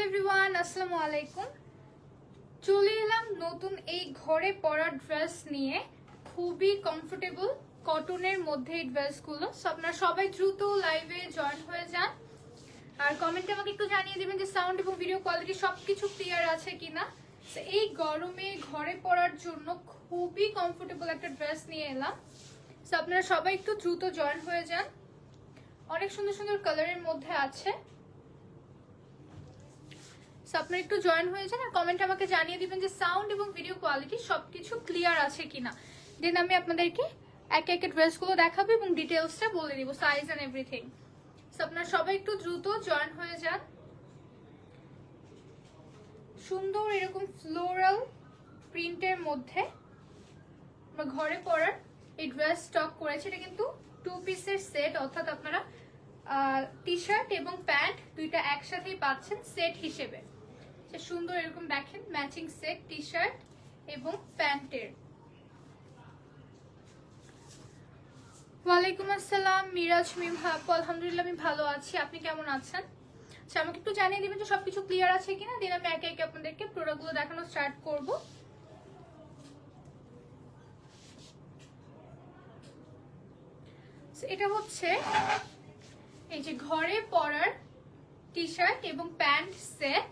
Everyone, আসসালামু আলাইকুম। চলে এলাম নতুন এই ঘরে পরা ড্রেস নিয়ে। খুবই কমফোর্টেবল কটনের মধ্যে এই ড্রেসগুলো। সো আপনারা সবাই দ্রুত লাইভে জয়েন হয়ে যান আর কমেন্টে আমাকে একটু জানিয়ে দেবেন যে সাউন্ড এবং ভিডিও কোয়ালিটি সবকিছু ক্লিয়ার আছে কিনা। এই গরমে ঘরে পরার জন্য খুবই কমফোর্টেবল একটা ড্রেস নিয়ে এলাম। সো আপনারা সবাই একটু দ্রুত জয়েন হয়ে যান। অনেক সুন্দর সুন্দর কালারের মধ্যে আছে। আপনারা একটু জয়েন হয়ে যান আর কমেন্ট আমাকে জানিয়ে দিবেন যে সাউন্ড এবং ভিডিও কোয়ালিটি সবকিছু ক্লিয়ার আছে কিনা। দেন আমি আপনাদেরকে একে একে ড্রেসগুলো দেখাবো এবং ডিটেলসটা বলে দিব, সাইজ এন্ড এভরিথিং। আপনারা সবাই একটু দ্রুত জয়েন হয়ে যান। সুন্দর এরকম ফ্লোরাল প্রিন্টের মধ্যে আমরা ঘরে পরার এই ড্রেস স্টক করেছি। এটা কিন্তু 2 পিসের সেট, অর্থাৎ আপনারা টি শার্ট এবং প্যান্ট দুইটা একসাথেই পাচ্ছেন সেট হিসেবে। সুন্দর এরকম দেখেন ম্যাচিং সেট টি শার্ট এবং প্যান্টের। ওয়ালাইকুম আসসালাম মিরাজ মিম আপু, আলহামদুলিল্লাহ আমি ভালো আছি, আপনি কেমন আছেন? আচ্ছা, আমাকে একটু জানিয়ে দিবেন যে সবকিছু ক্লিয়ার আছে কিনা। দেন আমি একে একে আপনাদেরকে প্রোডাক্টগুলো দেখানো স্টার্ট করব। এটা হচ্ছে এই যে ঘরে পরার টি শার্ট এবং প্যান্ট সেট।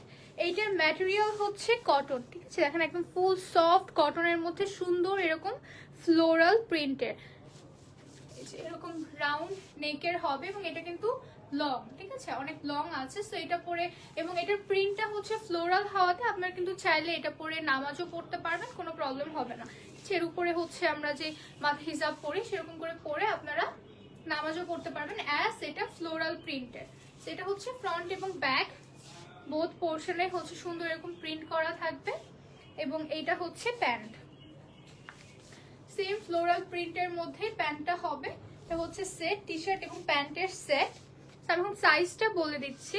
এইটার ম্যাটেরিয়াল হচ্ছে কটন, ঠিক আছে? দেখেন একদম ফুল সফট কটনের মধ্যে সুন্দর এরকম ফ্লোরাল প্রিন্টের। এরকম রাউন্ড নেকের হবে এবং এটা কিন্তু লং, ঠিক আছে? অনেক লং আছে। সো এটা পরে এবং এটার প্রিন্টটা হচ্ছে ফ্লোরাল হওয়াতে আপনারা কিন্তু চাইলে এটা পরে নামাজও পড়তে পারবেন, কোনো প্রবলেম হবে না। এর উপরে হচ্ছে আমরা যে মাথা হিজাব পরি সেরকম করে পরে আপনারা নামাজও পড়তে পারবেন অ্যাজ এটা ফ্লোরাল প্রিন্টের। সেটা হচ্ছে ফ্রন্ট এবং ব্যাক বোথ পোর্শনে হচ্ছে সুন্দর এরকম প্রিন্ট করা থাকবে এবং এইটা হচ্ছে প্যান্ট। সেম ফ্লোরাল প্রিন্টের মধ্যে প্যান্টটা হবে। এটা হচ্ছে সেট টি শার্ট এবং প্যান্টের সেট। আমি এখন সাইজটা বলে দিচ্ছি।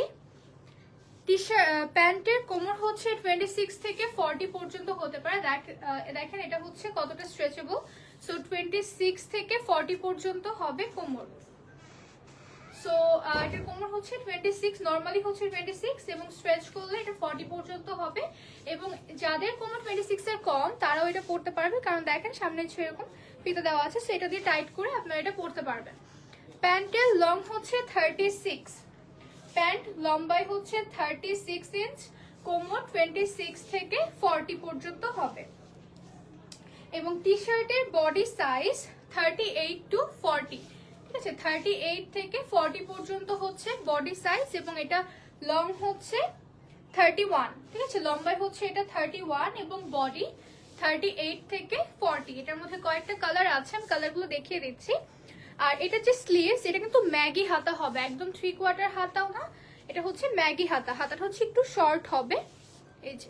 টি শার্ট প্যান্টের কোমর হচ্ছে 26 থেকে 40 পর্যন্ত হতে পারে। দেখেন এটা হচ্ছে কতটা স্ট্রেচেবল। সো 26 থেকে 40 পর্যন্ত হবে কোমর। সো এটার কোমর হচ্ছে 26, নর্মালি হচ্ছে 26 এবং স্ট্রেচ করলে এটা 40 পর্যন্ত হবে। এবং যাদের কোমর 26 এর কম তারাও এটা পরতে পারবে, কারণ দেখেন সামনে এরকম ফিতা দেওয়া আছে, সেটা দিয়ে টাইট করে আপনারা এটা পরতে পারবেন। প্যান্টের লং হচ্ছে 36, প্যান্ট লম্বাই হচ্ছে 36 ইঞ্চ, কোমর 26 থেকে 40 পর্যন্ত হবে। এবং টি শার্টের বডি সাইজ 38 টু 40, ঠিক আছে? 38 থেকে 40 পর্যন্ত হচ্ছে বডি সাইজ এবং এটা লং হচ্ছে 31, ঠিক আছে? লম্বাই হচ্ছে এটা 31 এবং বডি 38 থেকে 40। এটার মধ্যে কয়েকটা কালার আছে, আমি কালারগুলো দেখিয়ে দিচ্ছি। আর এটা যে স্লিভস, এটা কিন্তু ম্যাগি হাতা হবে, একদম 3/4 হাতাও না, এটা হচ্ছে ম্যাগি হাতা। হাতাটা হচ্ছে একটু শর্ট হবে, এই যে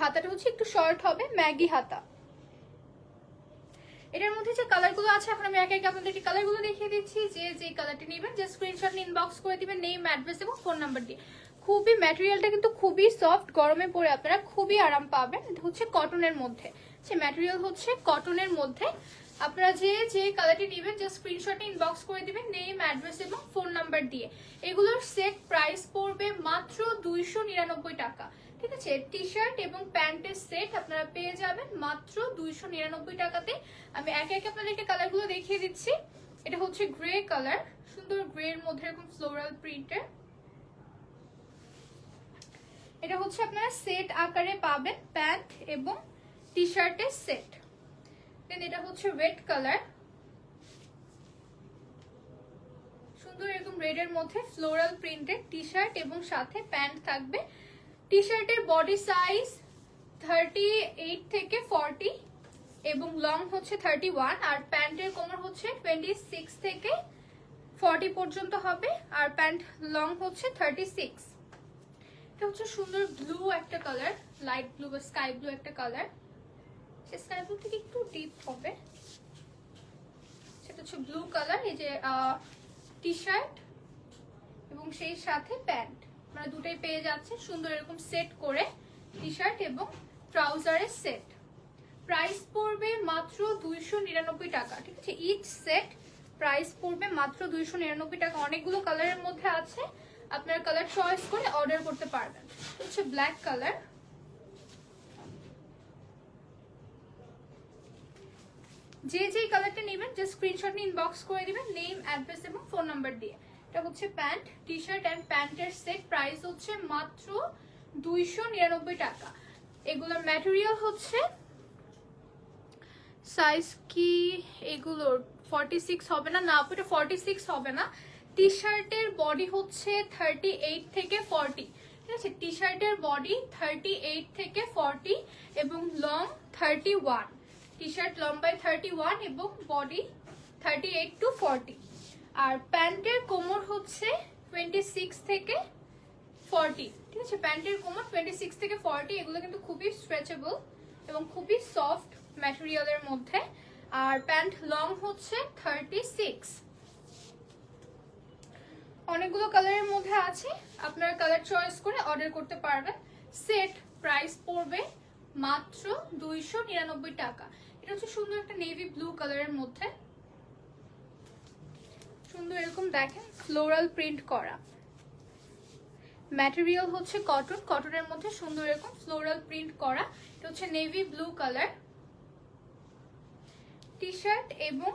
হাতাটা হচ্ছে একটু শর্ট হবে, ম্যাগি হাতা। এটার মধ্যে যে কালারগুলো আছে এখন আমি একে একে আপনাদেরকে কালারগুলো দেখিয়ে দিচ্ছি। যে কালারটি নেবেন যে স্ক্রিনশট নিয়ে ইনবক্স করে দিবেন নেম, অ্যাড্রেস এবং ফোন নাম্বার দিয়ে। খুবই ম্যাটেরিয়ালটা কিন্তু খুবই সফট, গরমে পরে আপনারা খুবই আরাম পাবেন। এটা হচ্ছে কটনের মধ্যে, সে ম্যাটেরিয়াল হচ্ছে কটনের মধ্যে। আপনারা যে কালারটি নেবেন যে স্ক্রিনশটে ইনবক্স করে দিবেন নেম, অ্যাড্রেস এবং ফোন নাম্বার দিয়ে। এগুলোর সেট প্রাইস পড়বে মাত্র 299 টাকা, ঠিক আছে? টি শার্ট এবং প্যান্টের সেট আপনারা পেয়ে যাবেন মাত্র 299 টাকাতে। আমি একে একে আপনাদেরকে কালারগুলো দেখিয়ে দিচ্ছি। এটা হচ্ছে গ্রে কালার, সুন্দর গ্রে এর মধ্যে এরকম ফ্লোরাল প্রিন্টের। এটা হচ্ছে আপনারা সেট আকারে পাবেন প্যান্ট এবং টি শার্টের সেট। দেন এটা হচ্ছে রেড কালার, সুন্দর এরকম রেড এর মধ্যে ফ্লোরাল প্রিন্টেড টি শার্ট এবং সাথে প্যান্ট থাকবে। টি শার্টের বডি সাইজ 38 থেকে 40 এবং লং হচ্ছে 31 আর প্যান্টের কোমর হচ্ছে 26 থেকে 40 পর্যন্ত হবে আর প্যান্ট লং হচ্ছে 36। এটা হচ্ছে সুন্দর ব্লু একটা কালার, লাইট ব্লু বা স্কাই ব্লু একটা কালার। স্কাই ব্লু থেকে একটু ডিপ হবে, সেটা হচ্ছে ব্লু কালার। এই যে টি শার্ট এবং সেই সাথে প্যান্ট মানে দুটাই পেয়ে যাচ্ছে সুন্দর এরকম সেট করে, টি শার্ট এবং ট্রাউজারের সেট। প্রাইস পড়বে মাত্র 299 টাকা, ঠিক আছে? ইচ সেট প্রাইস পড়বে মাত্র 299 টাকা। অনেকগুলো কালারের মধ্যে আছে, আপনার কালার চয়েস করে অর্ডার করতে পারবেন। হচ্ছে ব্ল্যাক কালার, যে যেই কালারটা নেবেন জাস্ট স্ক্রিনশট নিয়ে ইনবক্স করে দিবেন নেম, অ্যাড্রেস এবং ফোন নাম্বার দিয়ে। এটা হচ্ছে প্যান্ট, টি শার্ট অ্যান্ড প্যান্টের সেট, প্রাইস হচ্ছে মাত্র 299 টাকা। এগুলোর ম্যাটেরিয়াল হচ্ছে সাইজ কি এগুলোর 46 হবে না, না আপু এটা 46 হবে না। টি শার্টের বডি হচ্ছে 38 থেকে 40, ঠিক আছে? টি শার্টের বডি 38 থেকে 40 এবং লং 31। টি শার্ট লম্বায় 31 এবং বডি 38 টু 40। আর প্যান্টের কোমর হচ্ছে 26 থেকে 40, ঠিক আছে? প্যান্টের কোমর 26 থেকে 40। এগুলো কিন্তু খুবই স্ট্রেচেবল এবং খুবই সফট ম্যাটেরিয়ালের মধ্যে। আর প্যান্ট লং হচ্ছে 36। অনেকগুলো কালারের মধ্যে আছে, আপনার কালার চয়েস করে অর্ডার করতে পারবেন। সেট প্রাইস পড়বে মাত্র 299 টাকা। এটা হচ্ছে সুন্দর একটা নেভি ব্লু কালারের মধ্যে, সুন্দর এরকম দেখেন ফ্লোরাল প্রিন্ট করা। ম্যাটেরিয়াল হচ্ছে কটন, কটনের মধ্যে সুন্দর এরকম ফ্লোরাল প্রিন্ট করা। এটা হচ্ছে navy blue colour. T shirt এবং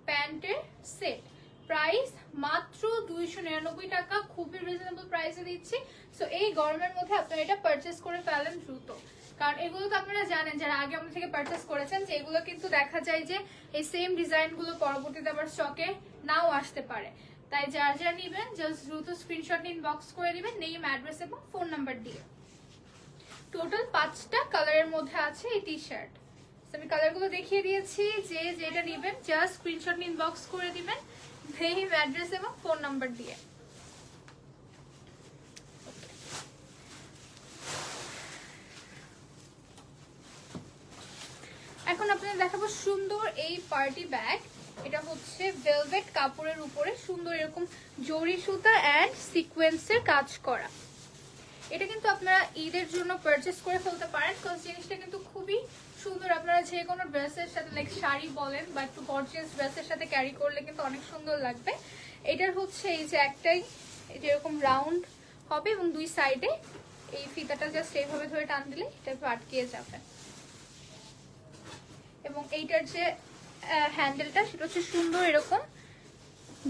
প্যান্টের সেট, প্রাইস মাত্র 299 টাকা, খুবই রিজনেবল প্রাইসে দিচ্ছি। সো এই গরমের মধ্যে আপনারা এটা পারচেস করে ফেলেন দ্রুত, কারণ এগুলো তো আপনারা জানেন যারা আগে আমাদের থেকে পারচেস করেছেন যে এগুলো কিন্তু দেখা যায় যে এই সেম ডিজাইনগুলো পরবর্তীতে আবার স্টকে নাও আসতে পারে। তাই যার যা নেবেন জাস্ট দ্রুত স্ক্রিনশট নিয়ে ইনবক্স করে দিবেন নেম, অ্যাড্রেস এবং ফোন নাম্বার দিয়ে। টোটাল 5টা কালারের মধ্যে আছে এই টি শার্ট। আমি কালারগুলো দেখিয়ে দিয়েছি, যে যেটা নেবেন জাস্ট স্ক্রিনশট নিয়ে ইনবক্স করে দিবেন নেম, অ্যাড্রেস এবং ফোন নাম্বার দিয়ে। এখন আপনাদের দেখাবো সুন্দর এই পার্টি ব্যাগ। এটা হচ্ছে ভেলভেট কাপড়ের উপরে সুন্দর এরকম জরি সুতা অ্যান্ড সিকোয়েন্সের কাজ করা। এটা কিন্তু আপনারা ঈদের জন্য পারচেস করে ফেলতে পারেন, কারণ জিনিসটা কিন্তু খুবই সুন্দর। আপনারা যে কোনো ড্রেসের সাথে লাইক শাড়ি বলেন বা একটু গর্জিয়াস ড্রেসের সাথে ক্যারি করলে কিন্তু অনেক সুন্দর লাগবে। এটার হচ্ছে এই যে একটাই যেরকম রাউন্ড হবে এবং দুই সাইডে এই ফিতাটা জাস্ট এইভাবে ধরে টান দিলে এটা আটকিয়ে যাবে। এবং এইটার যে হ্যান্ডেলটা সেটা হচ্ছে সুন্দর এরকম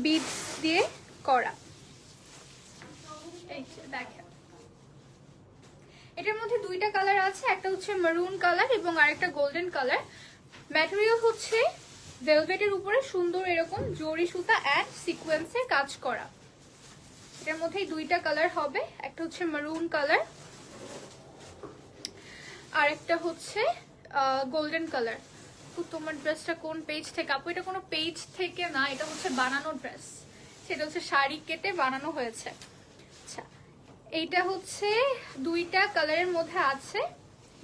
বিডস দিয়ে করা। এই যে দেখেন এটার মধ্যে দুইটা কালার আছে, একটা হচ্ছে মেরুন কালার এবং আরেকটা গোল্ডেন কালার। ম্যাটেরিয়াল হচ্ছে ভেলভেটের উপরে সুন্দর এরকম জরি সুতা অ্যান্ড সিকোয়েন্সের কাজ করা। এটার মধ্যেই দুইটা কালার হবে, একটা হচ্ছে মেরুন কালার আর একটা হচ্ছে গোল্ডেন কালার। তোমার ড্রেসটা কোন পেজ থেকে আপু? এটা কোনো পেজ থেকে না, এটা হচ্ছে বানানো ড্রেস, সেটা হচ্ছে শাড়ি কেটে বানানো হয়েছে। আচ্ছা, এইটা হচ্ছে দুইটা কালারের মধ্যে আছে,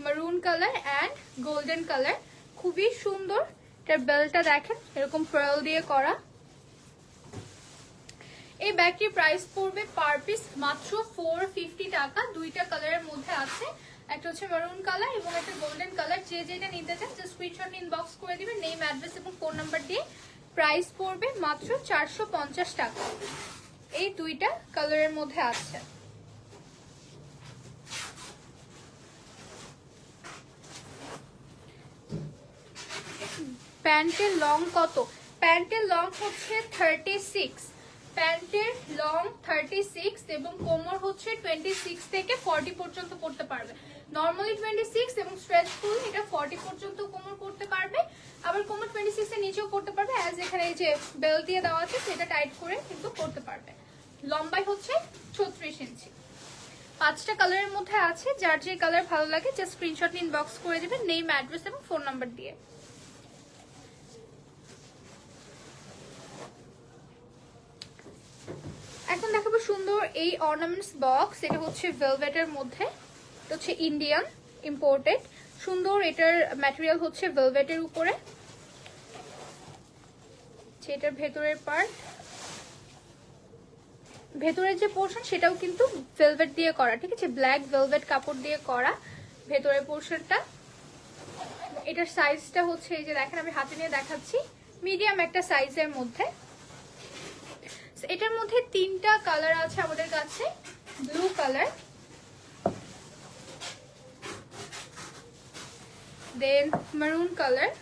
maroon colour and golden colour, খুবই সুন্দর। এটার বেলটা দেখেন এরকম পার্ল দিয়ে করা। এই ব্যাগটির প্রাইস পড়বে পার পিস মাত্র 450 টাকা। দুইটা কালারের মধ্যে আছে, একটা হচ্ছে মেরুন কালার এবং একটা গোল্ডেন কালার। যে যেটা নিতে চান জাস্ট স্ক্রিনশট ইনবক্স করে দিবেন নেম, অ্যাড্রেস এবং ফোন নাম্বার দিয়ে। প্রাইস পড়বে মাত্র 450 টাকা। এই দুইটা কালারের মধ্যে আছে। প্যান্টের লং কত? প্যান্টের লং হচ্ছে 36, প্যান্টের লং 36 এবং কোমর হচ্ছে 26 থেকে 40 পর্যন্ত পড়তে পারবে। নর্মালি 26 এবং স্ট্রেচফুল এটা 40 পর্যন্ত কোমর পড়তে পারবে, আবার কোমর 26 এর নিচেও পড়তে পারবে, অ্যাজ এখানে এই যে বেল্ট দিয়ে দেওয়া আছে সেটা টাইট করে কিন্তু পড়তে পারবে। লম্বাই হচ্ছে 36 ইঞ্চি। 5টা কালারের মধ্যে আছে, যার যে কালার ভালো লাগে জাস্ট স্ক্রিনশট ইনবক্স করে দিবেন নেম, অ্যাড্রেস এবং ফোন নাম্বার দিয়ে। এখন দেখাবো সুন্দর এই অর্নামেন্টস বক্স। এটা হচ্ছে ভেলভেটের মধ্যে, এটা হচ্ছে ইন্ডিয়ান ইম্পোর্টেড। সুন্দর এটার ম্যাটেরিয়াল হচ্ছে ভেলভেটের উপরে। এটার ভেতরের পার্ট, ভেতরের যে পোর্শন সেটাও কিন্তু ভেলভেট দিয়ে করা, ঠিক আছে? ব্ল্যাক ভেলভেট কাপড় দিয়ে করা ভেতরের পোর্শনটা। এটার সাইজটা হচ্ছে এই যে দেখেন আমি হাতে নিয়ে দেখাচ্ছি, মিডিয়াম একটা সাইজের মধ্যে। এটার মধ্যে 3টা কালার আছে আমাদের কাছে, ব্লু কালার, দেন মারুন কালার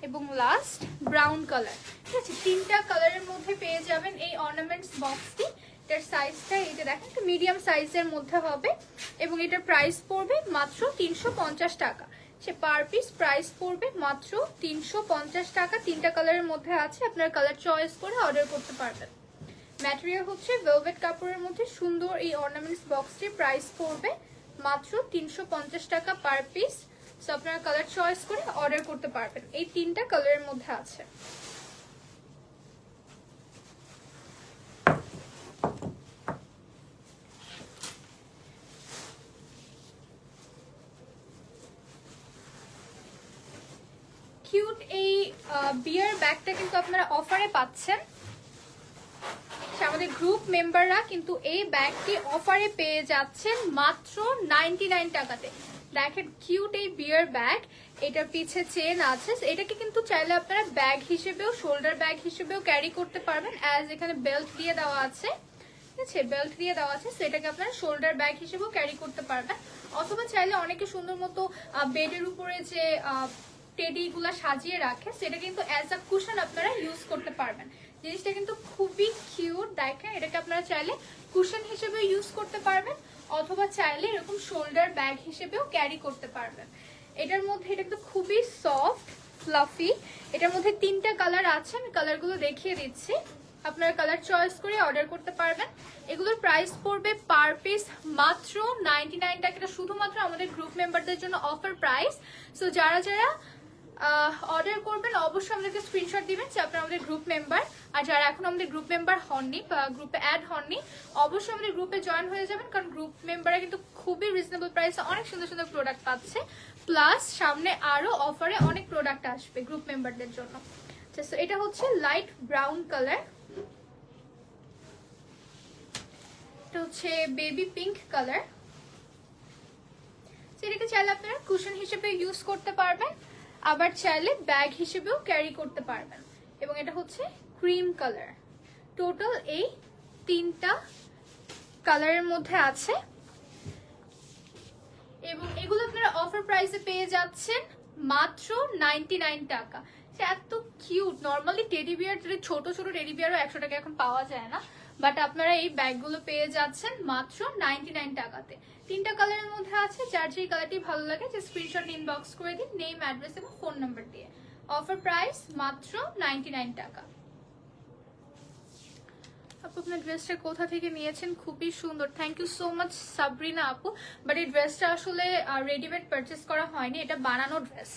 এবং লাস্ট ব্রাউন কালার। ঠিক আছে, 3টা কালারের মধ্যে পেয়ে যাবেন এই অর্নামেন্টস বক্সটি। এটার সাইজটা এই যে দেখেন একটু মিডিয়াম সাইজের মধ্যে হবে এবং এটার প্রাইস পড়বে মাত্র 350 টাকা। সে পার পিস প্রাইস পড়বে মাত্র 350 টাকা। 3টা কালারের মধ্যে আছে, আপনার কালার চয়েস করে অর্ডার করতে পারবেন। ম্যাটেরিয়াল হচ্ছে ভেলভেট কাপড়ের মধ্যে সুন্দর এই অর্নামেন্টস বক্সটির প্রাইস পড়বে মাত্র 350 টাকা পার পিস। সো আপনারা কালার চয়েস করে অর্ডার করতে পারবেন। এই 3টা কালারের মধ্যে আছে। কিউট এই বিয়ার ব্যাগটা কিন্তু আপনারা অফারে পাচ্ছেন। আমাদের গ্রুপ মেম্বাররা কিন্তু এই ব্যাগটি অফারে পেয়ে যাচ্ছেন মাত্র 99 টাকাতে। দেখেন কিউট এই বিয়ার ব্যাগ, এটার পিছে চেন আছে। এটাকে কিন্তু চাইলে আপনারা ব্যাগ হিসেবেও, শোল্ডার ব্যাগ হিসেবেও ক্যারি করতে পারবেন, অ্যাজ এখানে বেল্ট দিয়ে দেওয়া আছে। ঠিক আছে, বেল্ট দিয়ে দেওয়া আছে, সেটাকে আপনারা শোল্ডার ব্যাগ হিসেবেও ক্যারি করতে পারবেন। অথবা চাইলে অনেকে সুন্দর মতো বেডের উপরে যে টেডি গুলা সাজিয়ে রাখে, সেটা কিন্তু অ্যাজ আ কুশন আপনারা ইউজ করতে পারবেন। জিনিসটা কিন্তু খুবই কিউট। দেখেন এটাকে আপনারা চাইলে কুশন হিসেবে ইউজ করতে পারবেন, অথবা চাইলে এরকম শোল্ডার ব্যাগ হিসেবেও ক্যারি করতে পারবেন। এটার মধ্যে এটা কিন্তু খুবই সফট ফ্লাফি। এটার মধ্যে 3টা কালার আছে, আমি কালারগুলো দেখিয়ে দিচ্ছি, আপনারা কালার চয়েস করে অর্ডার করতে পারবেন। এগুলোর প্রাইস পড়বে পার পিস মাত্র 99 টাকা। এটা শুধুমাত্র আমাদের গ্রুপ মেম্বারদের জন্য অফার প্রাইস। সো যারা যারা অর্ডার করবেন অবশ্যই আমাদেরকে স্ক্রিনশট দিবেন যে আপনারা আমাদের গ্রুপ মেম্বার। আর যারা এখন আমাদের গ্রুপ মেম্বার হননি বা গ্রুপে অ্যাড হননি, অবশ্যই আমাদের গ্রুপে জয়েন হয়ে যাবেন, কারণ গ্রুপ মেম্বাররা কিন্তু খুবই রিজনেবল প্রাইসে অনেক সুন্দর সুন্দর প্রোডাক্ট পাচ্ছে। প্লাস সামনে আরো অফারে অনেক প্রোডাক্ট আসবে গ্রুপ মেম্বারদের জন্য। এটা হচ্ছে লাইট ব্রাউন কালার, এটা হচ্ছে বেবি পিঙ্ক কালার। এটাকে চাইলে আপনারা কুশন হিসেবে ইউজ করতে পারবেন, আবার চাইলে ব্যাগ হিসেবেও ক্যারি করতে পারবেন। এবং এটা হচ্ছে ক্রিম কালার। টোটাল এই 3টা কালারের মধ্যে আছে এবং এগুলো আপনারা অফার প্রাইসে পেয়ে যাচ্ছেন মাত্র 99 টাকা। এত কিউট। নর্মালি টেডি বিয়ার, ছোট ছোট টেডি বিয়ারও 100 টাকা এখন পাওয়া যায় না, বাট আপনারা এই ব্যাগগুলো পেয়ে যাচ্ছেন মাত্র 99 টাকাতে। 3টা কালারের মধ্যে আছে, যার যেই কালারটি ভালো লাগে যে স্ক্রিনশট ইনবক্স করে দিন নেম, অ্যাড্রেস এবং ফোন নাম্বার দিয়ে। অফার প্রাইস মাত্র 99 টাকা। আপু আপনার ড্রেসটা কোথা থেকে নিয়েছেন? খুবই সুন্দর, thank you so much Sabrina আপু। বাট এই ড্রেসটা আসলে রেডিমেড পারচেস করা হয়নি, এটা বানানো ড্রেস।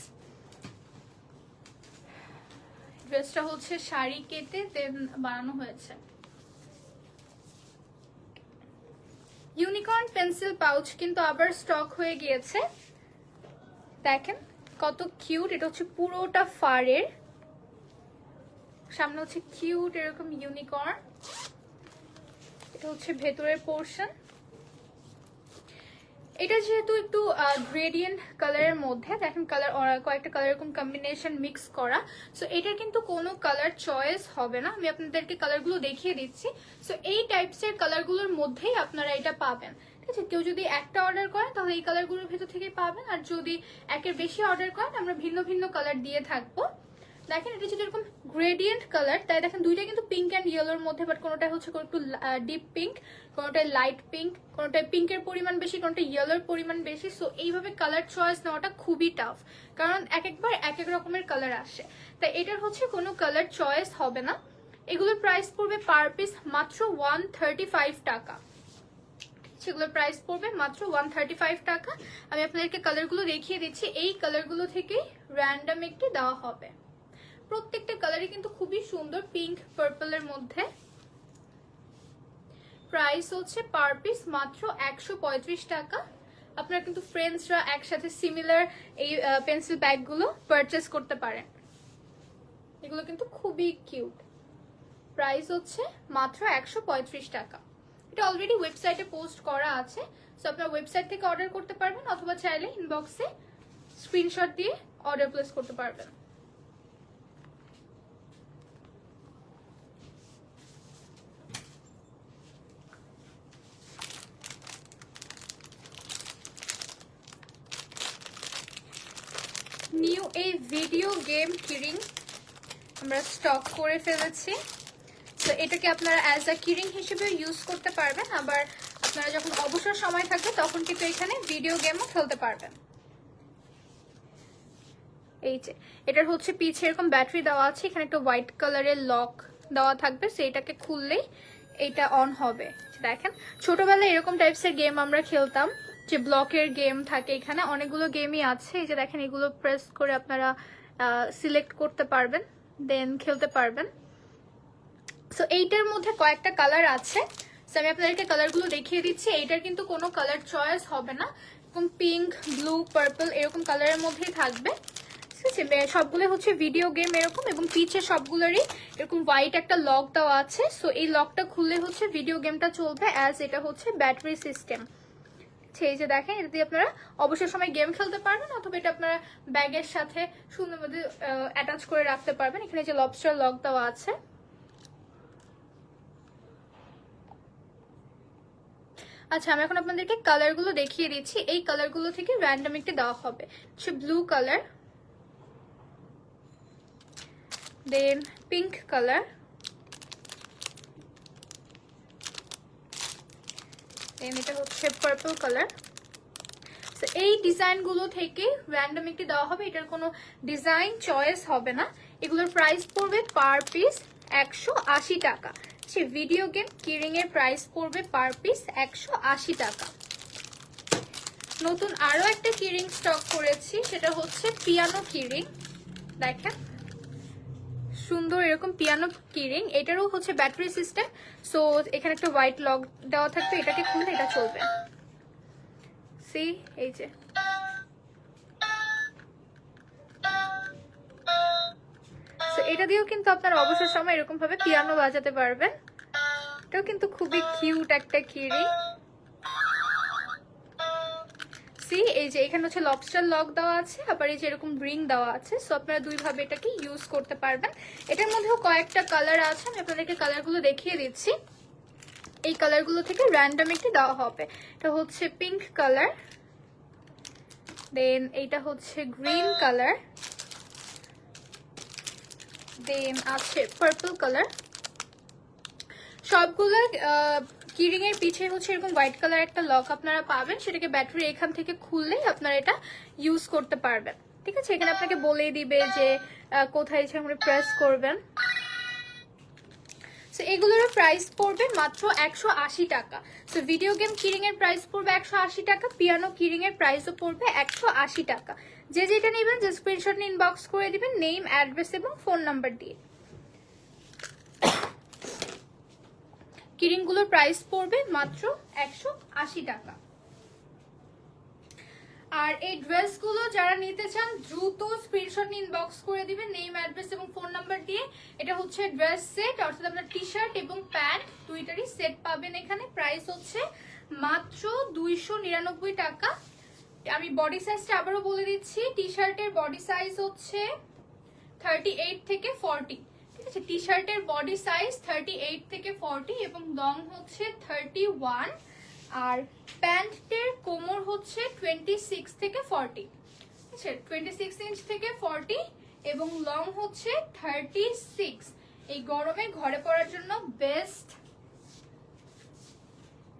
ড্রেসটা হচ্ছে শাড়ি কেটে দেন বানানো হয়েছে। ইউনিকর্ন পেন্সিল পাউচ কিন্তু আবার স্টক হয়ে গিয়েছে। দেখেন কত কিউট। এটা হচ্ছে পুরোটা ফারের, সামনে হচ্ছে কিউট এরকম ইউনিকর্ন। এটা হচ্ছে ভেতরের পোর্শন। এটা যেহেতু একটু গ্রেডিয়েন্ট কালারের মধ্যে, দেখেন কালার কয়েকটা কালার এরকম কম্বিনেশন মিক্স করা। সো এটার কিন্তু কোনো কালার চয়েস হবে না, আমি আপনাদেরকে কালারগুলো দেখিয়ে দিচ্ছি। সো এই টাইপসের কালারগুলোর মধ্যেই আপনারা এটা পাবেন। ঠিক আছে, কেউ যদি একটা অর্ডার করেন তাহলে এই কালারগুলোর ভেতর থেকে পাবেন, আর যদি একের বেশি অর্ডার করেন আমরা ভিন্ন ভিন্ন কালার দিয়ে থাকবো। দেখেন এটা যদি এরকম গ্রেডিয়েন্ট কালার, তাই দেখেন দুইটা কিন্তু পিঙ্ক অ্যান্ড ইয়েলোর মধ্যে, বাট কোনোটা হচ্ছে একটু ডিপ পিঙ্ক, কোনোটায় লাইট পিঙ্ক, কোনোটায় পিঙ্কের পরিমাণ বেশি, কোনোটা ইয়েলোর পরিমাণ বেশি। সো এইভাবে কালার চয়েস নেওয়াটা খুবই টাফ, কারণ একবার এক এক রকমের কালার আসে, তাই এটার হচ্ছে কোনো কালার চয়েস হবে না। এগুলোর প্রাইস পড়বে পার পিস মাত্র 135 টাকা। সেগুলোর প্রাইস পড়বে মাত্র 135 টাকা। আমি আপনাদেরকে কালারগুলো দেখিয়ে দিচ্ছি, এই কালারগুলো থেকে র্যান্ডম একটি দেওয়া হবে। প্রত্যেকটা কালারই কিন্তু খুবই সুন্দর, পিঙ্ক পার্পলের মধ্যে। প্রাইস হচ্ছে পার পিস মাত্র 135 টাকা। আপনারা কিন্তু ফ্রেন্ডসরা একসাথে সিমিলার এই পেন্সিল ব্যাগগুলো পারচেস করতে পারেন। এগুলো কিন্তু খুবই কিউট। প্রাইস হচ্ছে মাত্র 135 টাকা। এটা অলরেডি ওয়েবসাইটে পোস্ট করা আছে, সো আপনারা ওয়েবসাইট থেকে অর্ডার করতে পারবেন, অথবা চাইলে ইনবক্সে স্ক্রিনশট দিয়ে অর্ডার প্লেস করতে পারবেন। নিউ এই ভিডিও গেম কিরিং আমরা স্টক করে ফেলেছি। তো এটাকে আপনারা অ্যাজ আ কিরিং হিসেবে ইউজ করতে পারবেন, আবার আপনারা যখন অবসর সময় থাকবে তখন কিন্তু এখানে ভিডিও গেমও খেলতে পারবেন। এই যে এটার হচ্ছে পিছে এরকম ব্যাটারি দেওয়া আছে, এখানে একটা হোয়াইট কালারের লক দেওয়া থাকবে, সেটাকে খুললেই এটা অন হবে। দেখেন ছোটবেলায় এরকম টাইপসের গেম আমরা খেলতাম, যে ব্লকের গেম থাকে, এখানে অনেকগুলো গেমই আছে। এই যে দেখেন এগুলো প্রেস করে আপনারা সিলেক্ট করতে পারবেন, দেন খেলতে পারবেন। সো এইটার মধ্যে কয়েকটা কালার আছে, সো আমি আপনাদেরকে কালারগুলো দেখিয়ে দিচ্ছি। এইটার কিন্তু কোনো কালার চয়েস হবে না, এরকম পিঙ্ক, ব্লু, পার্পল এরকম কালারের মধ্যেই থাকবে। ঠিক আছে, সবগুলো হচ্ছে ভিডিও গেম এরকম, এবং পিছে সবগুলোরই এরকম হোয়াইট একটা লক দেওয়া আছে। সো এই লকটা খুললে হচ্ছে ভিডিও গেমটা চলবে, অ্যাজ এটা হচ্ছে ব্যাটারি সিস্টেম। এই যে দেখেন এটা দিয়ে আপনারা অবসর সময় গেম খেলতে পারবেন, অথবা এটা আপনারা ব্যাগের সাথে সুন্দর মধ্যে অ্যাটাচ করে রাখতে পারবেন। এখানে যে লবস্টার লক দেওয়া আছে। আচ্ছা, আমি এখন আপনাদেরকে কালারগুলো দেখিয়ে দিচ্ছি। এই কালারগুলো থেকে র্যান্ডম একটি দেওয়া হবে, হচ্ছে ব্লু কালার, দেন পিঙ্ক কালার, দেন এটা হচ্ছে পার্পল কালার। এই ডিজাইনগুলো থেকে র্যান্ডম একটি দেওয়া হবে, এটার কোনো ডিজাইন চয়েস হবে না। এগুলোর প্রাইস পড়বে পার পিস 180 টাকা। সে ভিডিও গেম কিরিং এর প্রাইস পড়বে পার পিস 180 টাকা। নতুন আরো একটা কিরিং স্টক করেছি, সেটা হচ্ছে পিয়ানো কিরিং। দেখেন সুন্দর এরকম পিয়ানো কিরিং, এটারও হচ্ছে ব্যাটারি সিস্টেম। সো এখানে একটা হোয়াইট লক দেওয়া থাকবে, এটাকে খুললে এটা চলবে। সি এই যে এটা দিয়েও কিন্তু আপনার অবসর সময় এরকম ভাবে পিয়ানো বাজাতে পারবেন। এটাও কিন্তু খুবই কিউট একটা কিরিং। সি এই যে এখানে হচ্ছে লবস্টার লক দেওয়া আছে, আবার এই যে এরকম রিং দেওয়া আছে। সো আপনারা দুই ভাবে এটাকে ইউজ করতে পারবেন। এটার মধ্যেও কয়েকটা কালার আছে, আমি আপনাদেরকে কালারগুলো দেখিয়ে দিচ্ছি। এই কালারগুলো থেকে র্যান্ডম একটি দেওয়া হবে। এটা হচ্ছে পিঙ্ক কালার, দেন এইটা হচ্ছে গ্রিন কালার, দেন আছে পার্পল কালার। সবগুলো কিরিং এর পিছে হচ্ছে এরকম হোয়াইট কালার একটা লক আপনারা পাবেন, সেটাকে ব্যাটারি এখান থেকে খুললেই আপনারা এটা ইউজ করতে পারবেন। ঠিক আছে, এখানে আপনাকে বলেই দিবে যে কোথায় ইচ্ছা করে প্রেস করবেন। সো এগুলোর প্রাইস পড়বে মাত্র 180 টাকা। সো ভিডিও গেম কিরিং এর প্রাইস পড়বে 180 টাকা, পিয়ানো কিরিং এর প্রাইসও পড়বে 180 টাকা। যে যেটা নেবেন যে স্ক্রিনশট নিয়ে ইনবক্স করে দিবেন নেম, অ্যাড্রেস এবং ফোন নাম্বার দিয়ে। কিরিং গুলোর প্রাইস পড়বে মাত্র 180 টাকা। আর এই ড্রেসগুলো যারা নিতে চান দ্রুত স্ক্রিনশট নিয়ে ইনবক্স করে দিবেন নেম, অ্যাড্রেস এবং ফোন নাম্বার দিয়ে। এটা হচ্ছে ড্রেস সেট, অর্থাৎ আপনার টি শার্ট এবং প্যান্ট দুইটারই সেট পাবেন এখানে। প্রাইস হচ্ছে মাত্র 299 টাকা। আমি বডি সাইজটা আবারও বলে দিচ্ছি, টি শার্টের বডি সাইজ হচ্ছে 38 থেকে 40। ঠিক আছে, টি শার্টের বডি সাইজ 38 থেকে 40 এবং লং হচ্ছে 31, আর প্যান্টের কোমর হচ্ছে 26 থেকে 40। আচ্ছা, 26 ইঞ্চ থেকে 40 এবং লং হচ্ছে 36। এই গরমে ঘরে পরার জন্য বেস্ট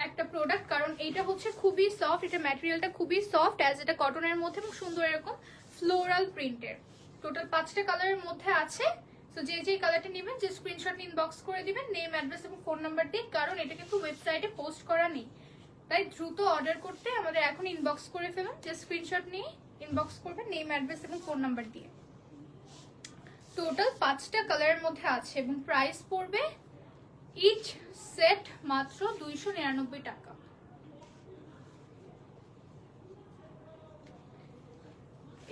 একটা প্রোডাক্ট, কারণ এইটা হচ্ছে খুবই সফট, এটা ম্যাটেরিয়ালটা খুবই সফট, অ্যাজ এটা কটনের মধ্যে এবং সুন্দর এরকম ফ্লোরাল প্রিন্টের। টোটাল 5টা কালারের মধ্যে আছে। তো যে যে কালারটা নেবেন যে স্ক্রিনশট ইনবক্স করে দিবেন নেম, অ্যাড্রেস এবং ফোন নাম্বার দিয়ে, কারণ এটা কিন্তু ওয়েবসাইটে পোস্ট করা নেই, তাই দ্রুত অর্ডার করতে আমাদের এখন ইনবক্স করে ফেলুন। যে স্ক্রিনশট নিয়ে ইনবক্স করবেন নেম, অ্যাড্রেস এবং ফোন নাম্বার দিয়ে। টোটাল 5টা কালারের মধ্যে আছে এবং প্রাইস পড়বে ইচ সেট মাত্র 299 টাকা।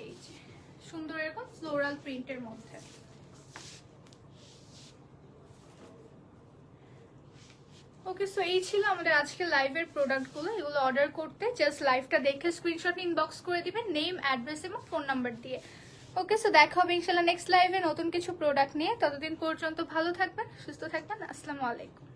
এই যে সুন্দর এরকম ফ্লোরাল প্রিন্টের মধ্যে। ওকে, সো এই ছিল আমাদের আজকে লাইভের প্রোডাক্টগুলো। এগুলো অর্ডার করতে জাস্ট লাইভটা দেখে স্ক্রিনশট ইনবক্স করে দিবেন নেম, অ্যাড্রেস এবং ফোন নাম্বার দিয়ে। ওকে, সো দেখা হবে ইনশাআল্লাহ নেক্সট লাইভে নতুন কিছু প্রোডাক্ট নিয়ে। ততদিন পর্যন্ত ভালো থাকবেন, সুস্থ থাকবেন। আসসালামু আলাইকুম।